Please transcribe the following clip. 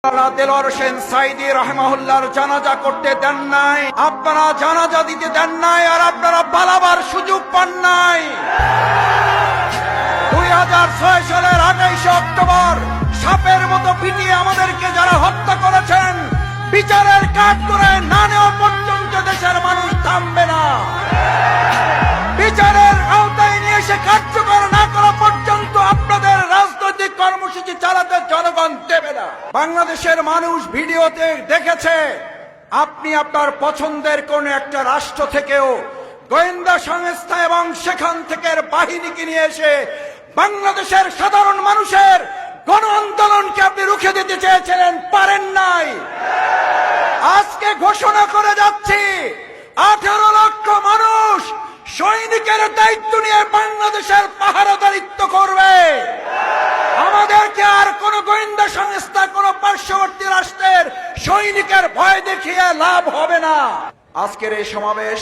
দেলোয়ার হোসেন সাইদি রাহিমাহুল্লাহর জানাজা করতে দেন নাই, আপনারা জানাজা দিতে দেন নাই, আর আপনারা পালাবার সুযোগ পান নাই। 2006 সালের 28 অক্টোবর সাপের মতো পিটিয়ে আমাদেরকে যারা হত্যা করেছেন, বিচারের কাঠগড়ায় না নেওয়া পর্যন্ত দেশের মানুষ থামবে না। বিচারের আওতায় নিয়ে এসে কার্যকর না করা পর্যন্ত আপনাদের রাজনৈতিক কর্মসূচি চালাতে জনগণ দেবে না। বাংলাদেশের মানুষ ভিডিওতে দেখেছে আপনি আপনার পছন্দের কোন একটা রাষ্ট্র থেকেও গোয়েন্দা সংস্থা এবং সেখান থেকে বাহিনীকে নিয়ে এসে বাংলাদেশের সাধারণ মানুষের গণ আন্দোলনকে আপনি রুখে দিতে চেয়েছিলেন, পারেন নাই। আজকে ঘোষণা করে যাচ্ছি 18 লক্ষ মানুষ সৈনিকের দায়িত্ব নিয়ে বাংলাদেশের পাহারাদারিত্ব করবে। আমাদেরকে আর কোন গোয়েন্দা সংস্থা, কোন পার্শ্ববর্তী রাষ্ট্রের সৈনিকের ভয় দেখিয়ে লাভ হবে না। আজকের এই সমাবেশ